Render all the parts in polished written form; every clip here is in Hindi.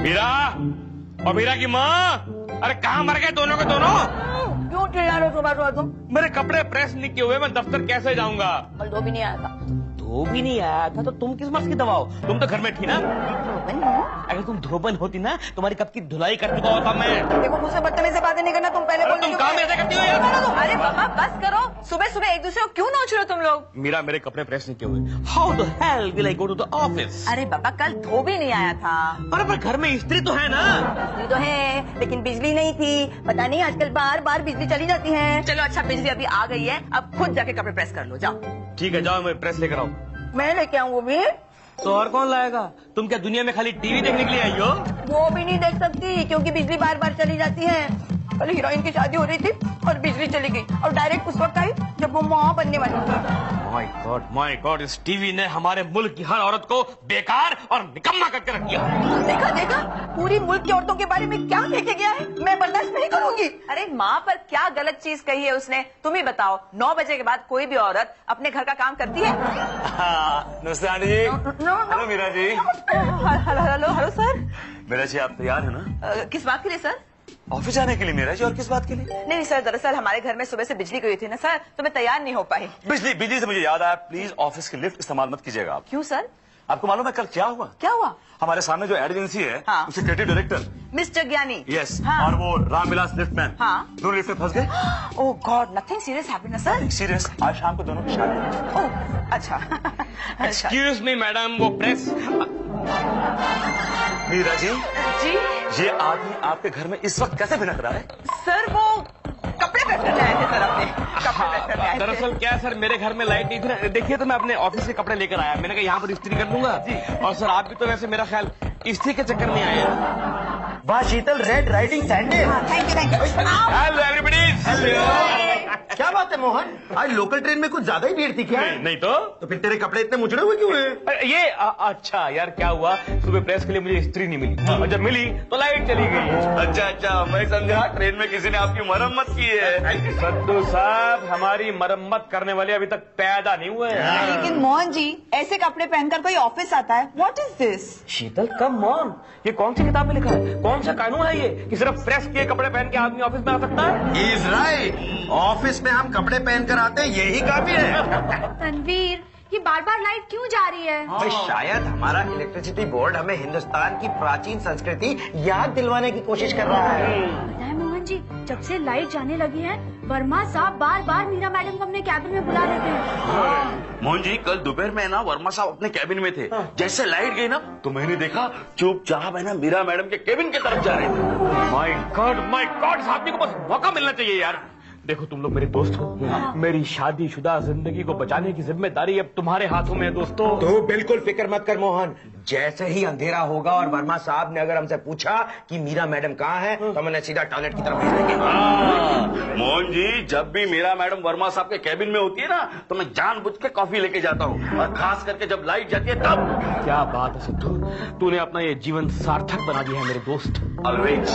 मीरा और मीरा की माँ, अरे कहाँ मर गए दोनों के दोनों? क्यों चिल्ला रहे हो सुबह सुबह तुम? मेरे कपड़े प्रेस नहीं किए हुए, मैं दफ्तर कैसे जाऊंगा? कल धोबी नहीं आया था। धोबी भी नहीं आया था तो तुम किस मर्ज की दवा हो? तुम तो घर में थी ना। अगर तुम धोबन होती ना, तुम्हारी कब की धुलाई कर चुका होता मैं। देखो मुझसे बदतमीजी से बातें नहीं करना, तुम पहले बोल। तुम काम ऐसे करती हो यार। अरे पापा बस करो, सुबह सुबह एक दूसरे को क्यों नोच रहे हो तुम लोग? मीरा, मेरे कपड़े प्रेस नहीं किए हुए। How the hell will I go to the office? अरे पापा कल धोबी नहीं आया था। पर घर में स्त्री तो है ना। बिजली तो है लेकिन बिजली नहीं थी। पता नहीं आजकल बार बार बिजली चली जाती है। चलो अच्छा बिजली अभी आ गई है, अब खुद जाके कपड़े प्रेस कर लो, जाओ। ठीक है, जाओ मैं प्रेस लेकर आऊँ। मैं लेके आऊँ वो भी? तो और कौन लाएगा? तुम क्या दुनिया में खाली टीवी देखने के लिए आई हो? वो भी नहीं देख सकती क्योंकि बिजली बार बार चली जाती है। कल हीरोइन की शादी हो रही थी और बिजली चली गई और डायरेक्ट उस वक्त आई जब वो माँ बनने वाली थी। माय गॉड, इस टीवी ने हमारे मुल्क की हर औरत को बेकार और निकम्मा करके रख दिया। देखा देखा, पूरी मुल्क की औरतों के बारे में क्या कह के गया है। मैं बर्दाश्त नहीं करूंगी। अरे माँ पर क्या गलत चीज कही है उसने, तुम ही बताओ। 9 बजे के बाद कोई भी औरत अपने घर का काम करती है? नमस्ते आंटी जी। Hello Meera ji. Hello hello sir. Meera ji, आप तैयार है ना? किस बात के लिए सर? ऑफिस जाने के लिए मीरा जी। और किस बात के लिए? नहीं सर, दरअसल हमारे घर में सुबह से बिजली गई थी ना सर, तो मैं तैयार नहीं हो पाई। बिजली से मुझे याद आया, प्लीज ऑफिस की लिफ्ट इस्तेमाल मत कीजिएगा आप। क्यों सर? आपको मालूम है कल क्या हुआ? क्या हुआ? हमारे सामने जो एड एजेंसी है, हाँ। उसके क्रिएटिव डायरेक्टर मिस्टर ज्ञानी। यस, हाँ। और वो रामविलास लिफ्टमैन, हाँ। दोनों लिफ्ट में फंस गए। ओह गॉड, नथिंग सीरियस हैपेंड ना सर? सीरियस, आज शाम को दोनों की शादी है। ओह अच्छा। अच्छा एक्सक्यूज मी मैडम, वो प्रेस। मीरा जी, जी ये आदमी आपके घर में इस वक्त कैसे भिनक रहा है? सर, वो कपड़े प्रेस करने आए थे सर, अपने कपड़े प्रेस करने आए थे। दरअसल क्या है सर, मेरे घर में लाइट नहीं थी ना। देखिए तो मैं अपने ऑफिस से कपड़े लेकर आया। मैंने कहा यहाँ पर इस्त्री कर लूंगा। और सर आप भी तो वैसे मेरा ख्याल इस्त्री के चक्कर में आए हैं। वाह Sheetal, red riding sandal. Thank you. Hello everybody. क्या बात है मोहन, आज लोकल ट्रेन में कुछ ज्यादा ही भीड़ थी क्या? नहीं तो फिर तेरे कपड़े इतने मुचड़े हुए क्यों हैं? ये अच्छा यार, क्या हुआ, सुबह प्रेस के लिए मुझे इस्त्री नहीं मिली और जब मिली तो लाइट चली गई। अच्छा, मैं समझा ट्रेन में किसी ने आपकी मरम्मत की है। सद्दू साहब, हमारी मरम्मत करने वाले अभी तक पैदा नहीं हुए हैं। लेकिन मोहन जी, ऐसे कपड़े पहनकर कोई ऑफिस आता है? What is this? Sheetal come on, ये कौन सी किताब में लिखा है? कौन सा कानून है ये कि सिर्फ प्रेस किए कपड़े पहन के आदमी ऑफिस में आ सकता है? इज राइट, ऑफिस में हम कपड़े पहनकर आते हैं, यही काफी है। तनवीर, ये बार बार लाइट क्यों जा रही है? भाई शायद हमारा इलेक्ट्रिसिटी बोर्ड हमें हिंदुस्तान की प्राचीन संस्कृति याद दिलवाने की कोशिश कर रहा है। पता है मोहन जी, जब से लाइट जाने लगी है, वर्मा साहब बार बार मीरा मैडम को अपने कैबिन में बुला लेते हैं। मोहन जी, कल दोपहर में ना वर्मा साहब अपने कैबिन में थे। जैसे लाइट गई ना तो मैंने देखा चुपचाप है ना मीरा मैडम के कैबिन की तरफ जा रहे थे। माय गॉड, इस आदमी को बस मौका मिलना चाहिए यार। देखो तुम लोग मेरे दोस्त हो, मेरी शादीशुदा जिंदगी को बचाने की जिम्मेदारी अब तुम्हारे हाथों में है दोस्तों। तो बिल्कुल फिक्र मत कर मोहन, जैसे ही अंधेरा होगा और वर्मा साहब ने अगर हमसे पूछा कि मीरा मैडम कहाँ है तो हम उन्हें सीधा टॉयलेट की तरफ भेज देंगे। मोहन जी, जब भी मीरा मैडम वर्मा साहब के कैबिन में होती है ना तो मैं जानबूझ के कॉफी लेके जाता हूँ, और खास करके जब लाइट जाती है तब। क्या बात है सिद्धू, तूने अपना ये जीवन सार्थक बना दिया है मेरे दोस्त। Always.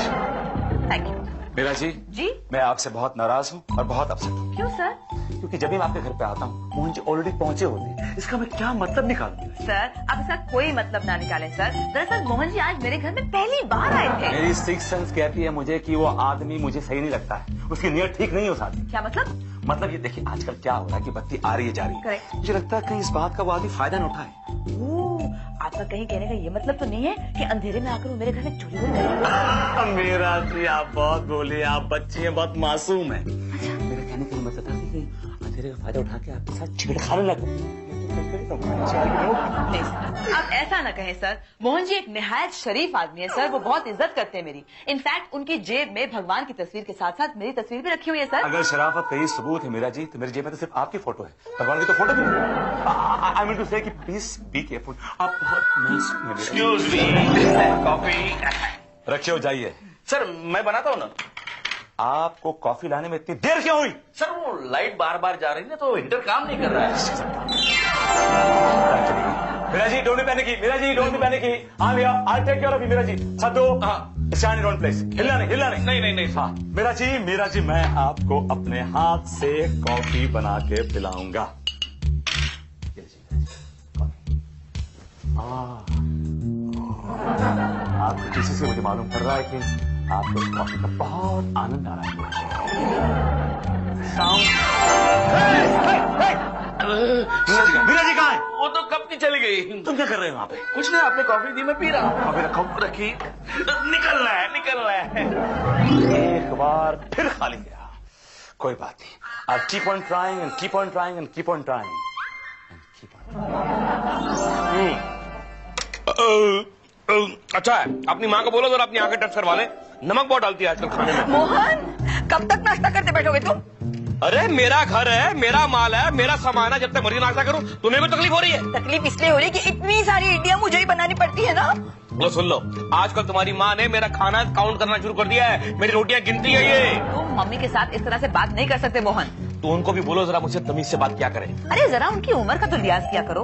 Thank you. Meera ji, मैं आपसे बहुत नाराज हूँ और बहुत अपसेट हूँ। क्यों सर? क्योंकि जब भी मैं आपके घर पे आता हूँ मोहन जी ऑलरेडी पहुंचे होते हैं। इसका मैं क्या मतलब निकालूं? सर, आप इसका कोई मतलब ना निकालें सर। दरअसल मोहन जी आज मेरे घर में पहली बार आए थे। मेरी सिक्स सेंस कहती है मुझे कि वो आदमी मुझे सही नहीं लगता है, उसकी नीयत ठीक नहीं है उस आदमी। क्या मतलब? मतलब ये देखिए, आजकल क्या हो रहा है कि बत्ती आ रही है जा रही है। Correct. मुझे लगता है कहीं इस बात का वो आदमी फायदा न उठाए। ओह, आपका कहीं कहने का ये मतलब तो नहीं है कि अंधेरे में आकर वो मेरे घर में चोरी वोरी करेंगे? मेरा जी, आप बहुत बोले, आप बच्ची हैं, बहुत मासूम है। मेरा कहने का मतलब था कि अंधेरे का फायदा उठा के आपके साथ छेड़खानी लगे। नहीं सर, आप ऐसा ना कहें सर। मोहन जी एक निहायत शरीफ आदमी है सर, वो बहुत इज्जत करते हैं मेरी। इनफैक्ट उनकी जेब में भगवान की तस्वीर के साथ साथ मेरी तस्वीर भी रखी हुई है सर। अगर शराफत का ये सबूत है मेरा जी, तो मेरी जेब में तो सिर्फ आपकी फोटो है, भगवान की तो फोटो भी नहीं। आई मीन टू से कि प्लीज बी केयरफुल। आप बहुत मासूम हैं। एक्सक्यूज मी, कॉफी रखे हो, जाइए। सर मैं बनाता हूँ ना। आपको कॉफी लाने में इतनी देर क्यों हुई? सर वो लाइट बार बार जा रही है ना तो इंटर काम नहीं कर रहा है। Meera ji don't be panicky, Meera ji don't be panicky. हाँ भैया, I take care of you Meera ji. Saddu, stand in one place, हिलना नहीं। नहीं। हाँ मीरा जी, मैं आपको अपने हाथ से कॉफी बना के पिलाऊंगा। आपकी किसी से मुझे मालूम पड़ रहा है कि आपको इस कॉफी का बहुत आनंद आ रहा है। मीरा जी कहाँ है? वो तो कब की चली गई। तुम क्या कर रहे हो वहाँ पे? कुछ नहीं, आपने कॉफी दी, मैं पी रहा हूँ। कॉफी रखो, रखी। निकल रहा है। एक बार फिर खाली गया। कोई बात नहीं। I'll keep on trying and keep on trying and keep on trying and keep on. अच्छा है, अपनी माँ को बोलो जरा अपनी आंखें टच करवा ले। नमक बहुत डालती है आजकल खाने में। मोहन, कब तक नाश्ता करते बैठोगे तुम? अरे मेरा घर है, मेरा माल है, मेरा सामान है, जब तक मर्जी नाश्ता करूं। तुम्हें भी तकलीफ हो रही है? तकलीफ इसलिए हो रही है कि इतनी सारी इडलियां मुझे ही बनानी पड़ती है ना। लो सुन लो, आजकल तुम्हारी माँ ने मेरा खाना काउंट करना शुरू कर दिया है। मेरी रोटियां गिनती है ये। तुम मम्मी के साथ इस तरह से बात नहीं कर सकते मोहन। तो उनको भी बोलो जरा मुझसे तमीज से बात क्या करें। अरे जरा उनकी उम्र का तो लिहाज किया करो।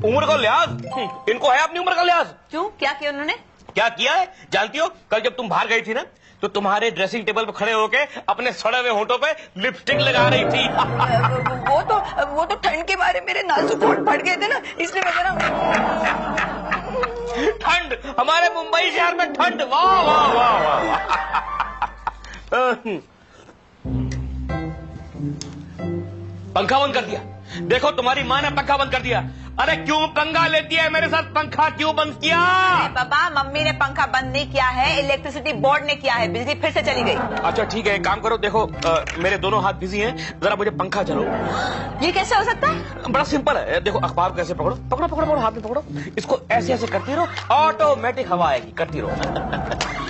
उम्र का लिहाज? इनको है अपनी उम्र का लिहाज? क्यों, क्या किया उन्होंने? क्या किया है जानती हो? कल जब तुम बाहर गई थी ना, तो तुम्हारे ड्रेसिंग टेबल पर खड़े होके अपने सड़े हुए होंठों पे लिपस्टिक लगा रही थी। वो तो ठंड के मारे मेरे नाजुक होंठ फट गए थे ना, इसलिए मैं जरा। ठंड, हमारे मुंबई शहर में ठंड। वाह वाह वाह वाह। पंखा बंद कर दिया। देखो तुम्हारी माँ ने पंखा बंद कर दिया। अरे क्यों पंगा लेती है मेरे साथ? पंखा क्यों बंद किया? पापा, मम्मी ने पंखा बंद नहीं किया है, इलेक्ट्रिसिटी बोर्ड ने किया है। बिजली फिर से चली गई। अच्छा ठीक है, एक काम करो, देखो मेरे दोनों हाथ बिजी हैं, जरा मुझे पंखा चलो। ये कैसे हो सकता है? बड़ा सिंपल है, देखो अखबार कैसे पकड़ो, पकड़ो पकड़ो पकड़ो, हाथ में पकड़ो, इसको ऐसे ऐसे करती रहो, ऑटोमेटिक हवा आएगी। करती रहो।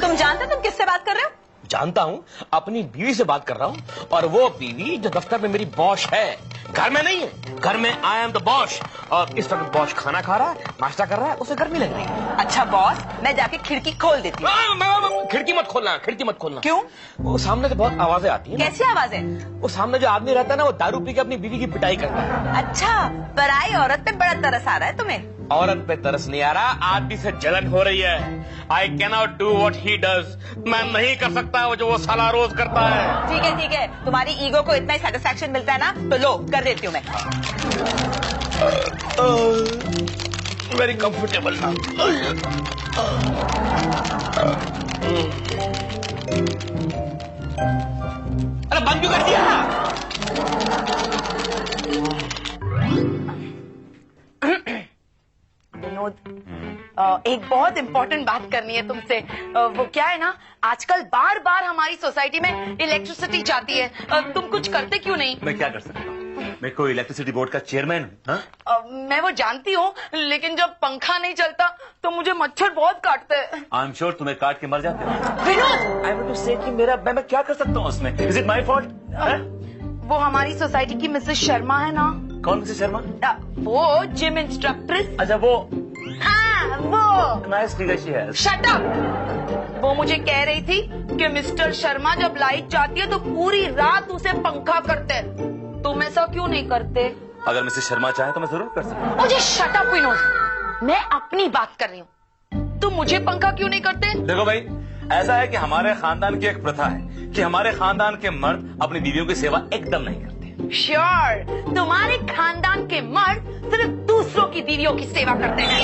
तुम जानते तुम किससे बात कर रहे हो? जानता हूँ, अपनी बीवी से बात कर रहा हूँ, और वो बीवी जो दफ्तर में मेरी बॉस है, घर में नहीं है। घर में आई एम द बॉस, और इस वक्त बॉस खाना खा रहा है, नाश्ता कर रहा है, उसे गर्मी लग रही है। अच्छा बॉस, मैं जाके खिड़की खोल देती हूँ। खिड़की मत खोलना, खिड़की मत खोलना। क्यों? वो सामने से बहुत आवाजें आती हैं। कैसी आवाजें? वो सामने जो आदमी रहता है ना, वो दारू पी के अपनी बीवी की पिटाई करता है। अच्छा, पराई औरत पे बड़ा तरस आ रहा है तुम्हें? औरत पे तरस नहीं आ रहा, आदमी से जलन हो रही है। I cannot do what he does. मैं नहीं कर सकता वो जो वो साला रोज करता है। ठीक है, तुम्हारी ईगो को इतना ही सेटिस्फैक्शन मिलता है ना, तो लो कर देती हूँ मैं। वेरी कंफर्टेबल ना। अरे बंद क्यों कर दिया? विनोद, एक बहुत इम्पोर्टेंट बात करनी है तुमसे। वो क्या है ना, आजकल बार बार हमारी सोसाइटी में इलेक्ट्रिसिटी जाती है। तुम कुछ करते क्यों नहीं? मैं क्या कर सकता हूँ? मैं कोई इलेक्ट्रिसिटी बोर्ड का चेयरमैन हूँ। मैं वो जानती हूँ, लेकिन जब पंखा नहीं चलता तो मुझे मच्छर बहुत काटते हैं। आई एम श्योर तुम्हें काट के मर जाते हो। विनोद, आई वांट टू से कि मैं क्या कर सकता हूँ उसमें? Is it my fault? वो हमारी सोसाइटी की मिसेस शर्मा है ना? कौन मिसेस शर्मा? वो जिम इंस्ट्रक्ट्रेस। अच्छा वो हाँ, वो nice figure she has. Shut up. वो मुझे कह रही थी कि मिस्टर शर्मा जब लाइट जाती है तो पूरी रात उसे पंखा करते हैं। तुम ऐसा क्यों नहीं करते? अगर मिसेस शर्मा चाहे तो मैं जरूर कर सकता हूँ। मुझे शट अप विनोद, मैं अपनी बात कर रही हूँ। तुम मुझे पंखा क्यों नहीं करते? देखो भाई, ऐसा है कि हमारे खानदान की एक प्रथा है कि हमारे खानदान के मर्द अपनी बीवियों की सेवा एकदम नहीं करते। श्योर, तुम्हारे खानदान के मर्द सिर्फ दूसरों की बीवियों की सेवा करते हैं।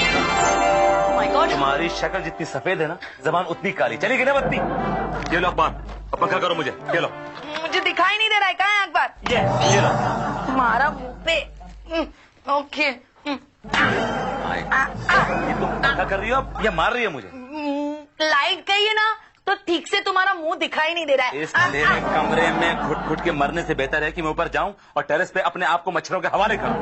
Oh my God. तुम्हारी शक्ल जितनी सफेद है ना, जबान उतनी काली। चली गई ना बत्ती? ये लो अखबार, अब पंखा करो मुझे। ये लो। मुझे दिखाई नहीं दे रहा है, कहाँ है अखबार? ये लो। तुम्हारा मुंह पे। ओके। ये तुम पंखा कर रही हो या मार रही है मुझे? लाइट गई है ना, तो ठीक से तुम्हारा मुंह दिखाई नहीं दे रहा है। इस अंधेरे कमरे में घुट घुट के मरने से बेहतर है कि मैं ऊपर जाऊं और टेरेस पे अपने आप को मच्छरों के हवाले करूं।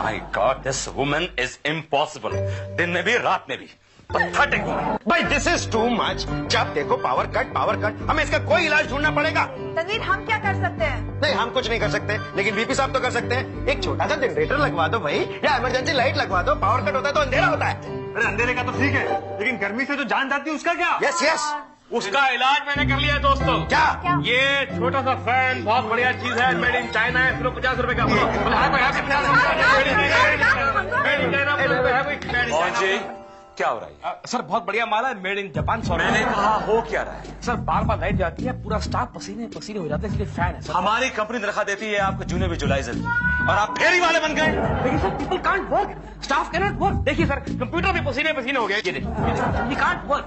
My God, this woman is impossible. दिन में भी रात में भी पैथेटिक वुमन। भाई दिस इज टू मच। जब देखो पावर कट पावर कट। हमें इसका कोई इलाज ढूंढना पड़ेगा। तनवीर, हम क्या कर सकते हैं? नहीं, हम कुछ नहीं कर सकते, लेकिन वीपी साहब तो कर सकते हैं। एक छोटा सा जनरेटर लगवा दो भाई, या इमरजेंसी लाइट लगवा दो। पावर कट होता है तो अंधेरा होता है। अरे अंधेरे का तो ठीक है, लेकिन गर्मी से जो जान जाती है उसका क्या? Yes yes. उसका इलाज मैंने कर लिया दोस्तों। क्या? ये छोटा सा फैन बहुत बढ़िया चीज है, मेड इन चाइना है, सिर्फ 50 रुपए का। कौन जी? क्या हो रहा है? सर बहुत बढ़िया माल है, मेड इन जापान। सॉरी मैंने कहा हो क्या रहा है? सर बार बार लाइट जाती है, पूरा स्टाफ पसीने पसीने हो जाता है, इसलिए फैन है सर। हमारी कंपनी तनख्वाह देती है आपको जूनियर विजुअलाइजर और आप फेरी वाले बन गए। लेकिन sir people can't work, staff can not work. देखिए सर कंप्यूटर में पसीने पसीने हो गए, ये देखिए वी कांट वर्क।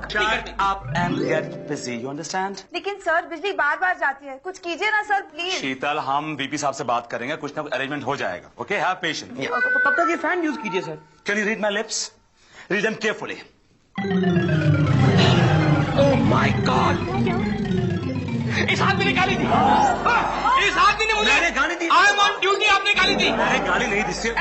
आप and get busy, you understand? लेकिन सर बिजली बार बार जाती है, कुछ कीजिए ना सर प्लीज। शीतल, हम वीपी साहब से बात करेंगे, कुछ ना कुछ अरेंजमेंट हो जाएगा। Okay, have patience. तब तक ये फैन यूज कीजिए sir. Can you read my lips? Read them carefully. Oh my God, इस आदमी ने गाली दी। इस आदमी ने मुझे मैंने गाली दी? आई एम ऑन ड्यूटी, आपने गाली दी। मैंने गाली नहीं दी सिर्फ।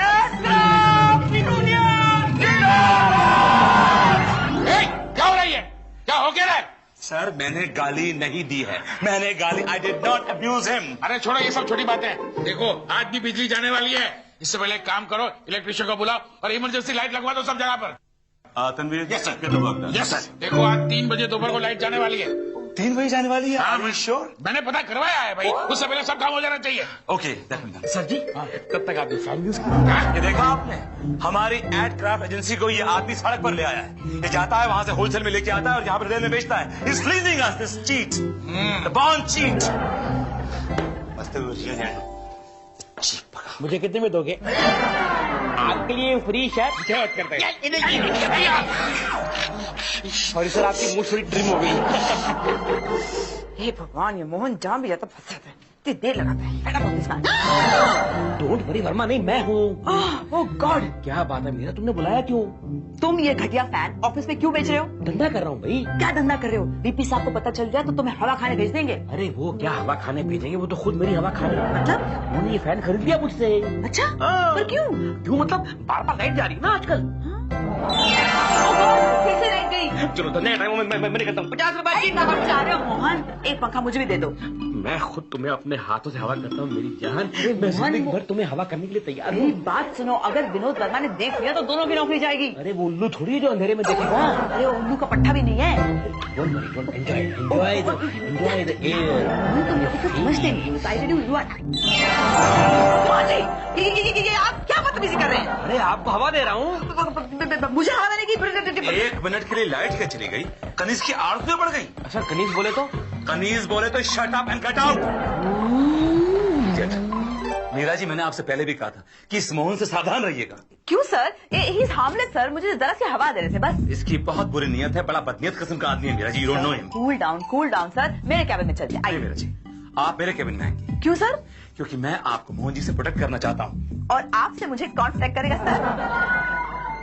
क्या हो रही है, क्या हो क्या रहा है? सर मैंने गाली नहीं दी है, मैंने गाली, I did not abuse him. अरे छोड़ो ये सब छोटी बातें हैं। देखो आज भी बिजली जाने वाली है, इससे पहले एक काम करो, इलेक्ट्रिशियन को बुलाओ और इमरजेंसी लाइट लगवा दो सब जगह पर। Tanveer, Yes, sir. get the work done. Yes sir. देखो आज 3 बजे दोपहर को लाइट जाने वाली है। 3 बजे जाने वाली है? हाँ, Are you sure? मैंने पता करवाया है भाई, उससे पहले सब काम हो जाना चाहिए। Okay, that will be done. Sir जी कब तक आपने फैन यूज किया? ये देखा आपने, हमारी एड क्राफ्ट एजेंसी को ये आदमी सड़क पर ले आया है। ये जाता है वहां से होलसेल में लेके आता है और यहाँ पर रेल में बेचता है। He's fleecing us, this cheat, the born cheat. मुझे कितने में दोगे? आपके लिए फ्री शर्ट करते हैं। सॉरी सर, आपकी मूड थोड़ी ट्रिम हो गई। हे भगवान, ये मोहन जाम भी जाता फंस जाता है, इतनी देर लगाता है। Fan of this man. Don't worry Verma, नहीं मैं हूँ। ओह गॉड, क्या बात है मीरा, तुमने बुलाया क्यों? तुम ये घटिया फैन ऑफिस में क्यों बेच रहे हो? धंधा कर रहा हूँ भाई। क्या धंधा कर रहे हो? वीपी साहब को पता चल जाए तो तुम्हें हवा खाने भेज देंगे। अरे वो क्या हवा खाने भेजेंगे, वो तो खुद मेरी हवा खा रहे हैं। मतलब? उन्होंने ये फैन खरीद लिया मुझसे। अच्छा, पर क्यों? क्यों मतलब बार बार लाइट जा रही है ना आजकल। कैसे रह गई? चलो तो नया टाइम मैं नहीं करता हूँ। 50 रुपए की। कहाँ जा रहे हो मोहन? एक पंखा मुझे भी दे दो। मैं खुद तुम्हें अपने हाथों से हवा करता हूँ मेरी जान। मैं मोहन, जिंदगी भर तुम्हें हवा करने के लिए तैयार मेरी हूँ। बात सुनो, अगर विनोद वर्मा ने देख लिया तो दोनों की नौकरी जाएगी। अरे वो उल्लू थोड़ी है जो अंधेरे में देखेगा। अरे उल्लू का पट्टा भी नहीं है। Don't worry, don't enjoy the air. तुम लोग कुछ समझते नहीं हो। I tell you, you are- Mohan ji, ये आप क्या बदतमीजी कर रहे हैं? अरे आपको हवा दे रहा हूँ। मुझे हवा देने की 1 मिनट के लिए लाइट क्या चली गई? कनीज की आड़त में बढ़ गई। अच्छा कनीज बोले तो? कनीज बोले तो shut up and cut out. Meera ji, मैंने आपसे पहले भी कहा था कि इस मोहन से सावधान रहिएगा। क्यों sir? He is harmless sir, मुझे जरा सी हवा दे रहे थे बस। इसकी बहुत बुरी नियत है, बड़ा बदनीयत किस्म का आदमी है Meera ji, you don't know him. Cool down sir, मेरे कैबिन में चलिए। नहीं मीरा जी, आप मेरे केबिन में आएंगे क्यों सर? क्योंकि मैं आपको मोहन जी से प्रोटेक्ट करना चाहता हूँ। और आपसे मुझे कौन प्रोटेक्ट करेगा सर?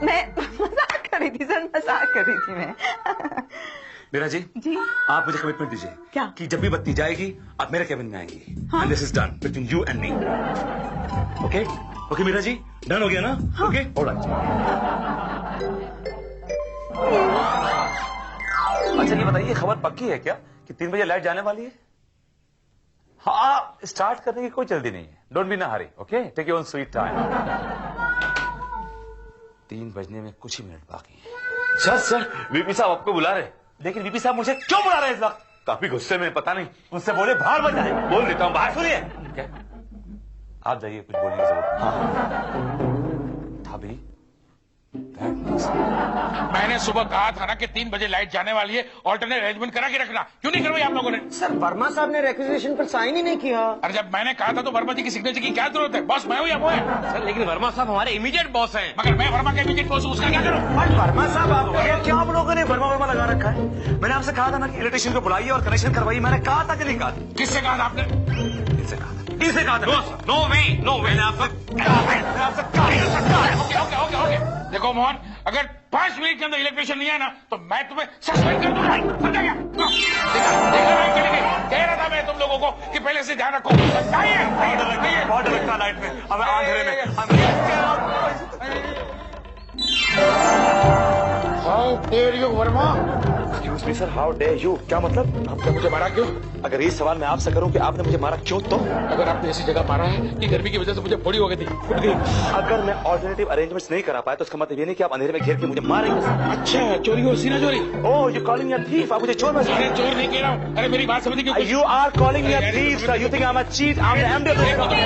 मैं मजाक कर रही थी सर, मजाक कर रही थी मैं। मीरा जी, जी आप मुझे कमिटमेंट दीजिए। क्या? कि जब भी बत्ती जाएगी आप मेरे केबिन में आएंगी। हाँ। And this is done between you and me. Okay okay Meera ji, done हो गया ना? हाँ। Okay alright. अच्छा ये बताइए, खबर पक्की है क्या कि 3 बजे लाइट जाने वाली है? हाँ, स्टार्ट करने की कोई जल्दी नहीं है। Don't be in a hurry, okay, take your own sweet time. 3 बजने में कुछ ही मिनट बाकी है। सर वीपी साहब आपको बुला रहे। लेकिन वीपी साहब मुझे क्यों बुला रहे हैं इस वक्त? काफी गुस्से में, पता नहीं। उनसे बोले बाहर मत जाए। बोल देता हूँ, बाहर सुनिए। क्या? आप जाइए, कुछ बोलने की जरूरत नहीं। भाभी, मैंने सुबह कहा था ना कि 3 बजे लाइट जाने वाली है, ऑल्टरनेट अरेंजमेंट करा के रखना। क्यों नहीं करवाई आप लोगों ने? सर वर्मा साहब ने रिक्वेजिशन पर साइन ही नहीं किया। अरे जब मैंने कहा था तो वर्मा जी की सिग्नेचर की क्या जरूरत है? बॉस मैं हूँ या वो है? सर लेकिन वर्मा साहब हमारे इमीडिएट बॉस हैं। मगर मैं वर्मा के इमीडिएट बॉस हूँ, उसका क्या करूँ? वर्मा साहब, आप क्या आप लोगों ने वर्मा लगा रखा है? मैंने आपसे कहा था ना कि इलेक्ट्रिशियन को बुलाइए और कनेक्शन करवाइए। मैंने कहा था कि नहीं कहा था? किससे कहा था आपने? इनसे कहा था। इनसे कहा था। नो वे, नो वे। मैंने आपसे कहा है। ओके। देखो मोहन, अगर 5 मिनट के अंदर इलेक्ट्रिशियन नहीं आया ना तो मैं तुम्हें सस्पेंड कर दूंगा। समझा क्या? देखा लाइट चली गई। कह रहा था मैं तुम लोगों को कि पहले से ध्यान रखो। बहुत डर लगता है लाइट में, हमें अंधेरे में। How dare you Verma? Excuse me sir, how dare you? क्या मतलब? आपने मुझे मारा क्यों? अगर ये सवाल मैं आपसे करूं कि आपने मुझे मारा क्यों, तो अगर आपने ऐसी जगह मारा है कि गर्मी की वजह से मुझे फोड़ी हो गई थी, फुट गई। अगर मैं ऑल्टरनेटिव अरेंजमेंट्स नहीं करा पाया तो इसका मतलब ये नहीं कि आप अंधेरे में घेर के मुझे मारेंगे सर। अच्छा, चोरी हो, सीना चोरी। Oh, you calling me a thief? आप मुझे चोर बता रहे अरे चोर नहीं कह रहा हूँ। अरे मेरी बात समझिए क्यों? You are calling me a thief, sir. You think I'm a cheat? I'm the MD of the company.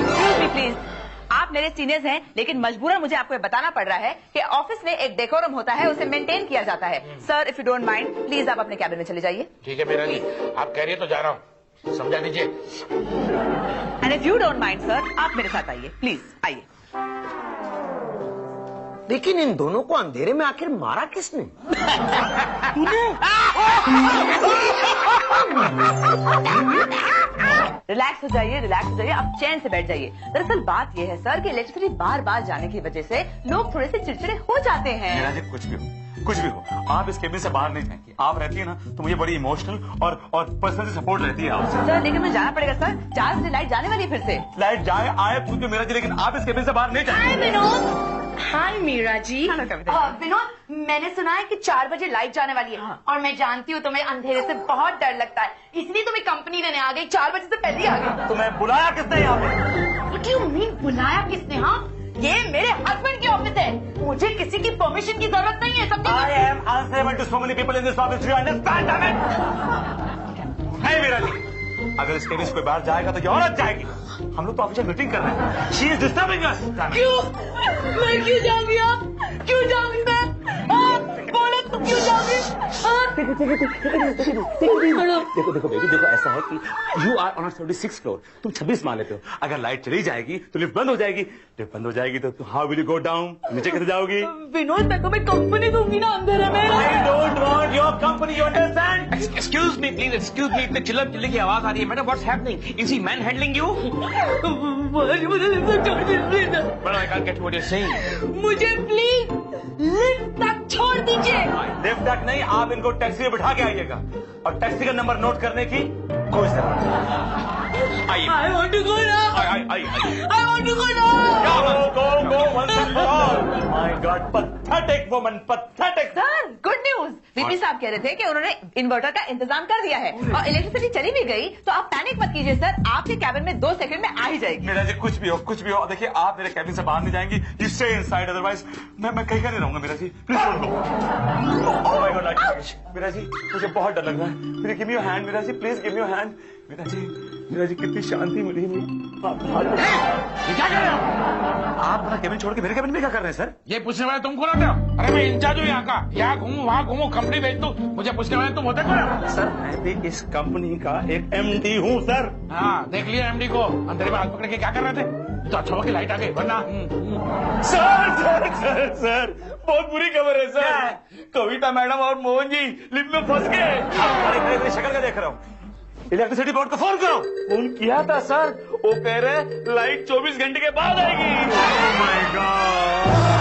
Excuse me, please. आप मेरे सीनियर्स हैं, लेकिन मजबूरन मुझे आपको ये बताना पड़ रहा है कि ऑफिस में एक डेकोरम होता है, उसे मेंटेन किया जाता है। Sir, if you don't mind, please आप अपने कैबिन में चले जाइए। ठीक है मीरा जी, आप कह रही है तो जा रहा हूँ, समझा दीजिए। And if you don't mind sir, आप मेरे साथ आइए, प्लीज आइए। लेकिन इन दोनों को अंधेरे में आखिर मारा किसने? रिलैक्स हो जाइए, रिलैक्स हो जाइए, आप चैन से बैठ जाइए। दरअसल बात यह है सर कि इलेक्ट्रिसिटी बार बार जाने की वजह से लोग थोड़े से चिड़चिड़े हो जाते हैं। मीरा जी कुछ भी हो, आप इस केबिन से बाहर नहीं जाएंगी। आप रहती है ना तो मुझे बड़ी इमोशनल और पर्सनल सपोर्ट रहती है आपसे। सर लेकिन मुझे जाना पड़ेगा सर, 4 बजे लाइट जाने वाली है फिर से। लाइट जाए आए खुद मीरा जी, लेकिन आप इस केबिन से बाहर नहीं जाएंगे। हाय मीरा जी। विनोद, मैंने सुना है कि 4 बजे लाइट जाने वाली है। और मैं जानती हूँ तुम्हें अंधेरे से बहुत डर लगता है, इसलिए तुम्हें कंपनी देने आ गई। 4 बजे से पहले ही आ गई। तो मैं बुलाया किसने यहाँ पे? What do you mean, बुलाया किसने? हाँ, ये मेरे हस्बैंड की ऑफिस है, मुझे किसी की परमिशन की जरूरत नहीं है। समझे? I am answerable to so many people in this office. Do you understand? Damn it! नहीं मीरा जी, अगर इस केबिन से कोई बाहर जाएगा तो ये औरत जाएगी। हम लोग तो ऑफिशियल मीटिंग कर रहे हैं। She is disturbing us. क्यों? मैं क्यों जाऊंगी? आप क्यों जाऊंगी? मैं बोलो तुम क्यों जाओगी? देखो बेबी, देखो ऐसा है कि यू आर ऑन 36 फ्लोर, तुम 26 मान लेते हो। अगर लाइट चली जाएगी तो लिफ्ट बंद हो जाएगी, लिफ्ट बंद हो जाएगी तो how will you go down? नीचे कैसे जाओगी? विनोद, मैं तुम्हें कंपनी दूंगी ना अंधेरे में। I don't want your company, you understand? Excuse me please, excuse me. इतने चिल्ला चिल्ले की आवाज आ रही है। Madam what's happening? Is he manhandling you? Madam I can't get what you are saying. मुझे प्लीज लिफ्ट तक छोड़ दीजिए। लिफ्ट तक नहीं, आप इनको टैक्सी में बिठा के आइएगा और टैक्सी का नंबर नोट करने की कोई जरूरत नहीं। आइए। I want to go now. I want to go now. Go once and for all. My God, pathetic woman, pathetic. Sir good news, VP साहब कह रहे थे कि उन्होंने इन्वर्टर का इंतजाम कर दिया है और इलेक्ट्रिसिटी चली भी गई तो आप पैनिक मत कीजिए सर, आपके कैबिन में 2 सेकंड में आ ही जाएगी। मेरा जी कुछ भी हो, देखिए आप मेरे कैबिन से बाहर नहीं जाएंगी। You stay inside, otherwise मैं कहीं का नहीं रहूंगा। मेरा जी प्लीज छोड़ दो। Oh my God, मेरा जी मुझे बहुत डर लग रहा है। मेरे give me your hand, Meera ji please give me your hand. Meera ji कितनी शांति मिली है। ये क्या कर रहे हो? आप मेरा कैबिन छोड़ के मेरे कैबिन में क्या कर रहे हैं सर? ये पूछने वाले तुम कौन होते हो? अरे मैं इंचार्ज हूँ यहाँ का, यहाँ घूमू वहाँ घूमू, कंपनी भेज दूँ, मुझे पूछने वाले तुम होते कौन हो? सर मैं भी इस कंपनी का एक MD हूँ सर। हाँ देख लिया MD को, अंधेरे में हाथ पकड़ के क्या कर रहे थे? तो अच्छा हो कि लाइट आ गई, वरना सर बहुत बुरी खबर है सर। कविता मैडम और मोहन जी लिफ्ट में फंस गए। अरे शक्ल का देख रहा हूँ। इलेक्ट्रिसिटी बोर्ड को फोन करो। फोन किया था सर, वो कह रहे लाइट 24 घंटे के बाद आएगी। Oh my God!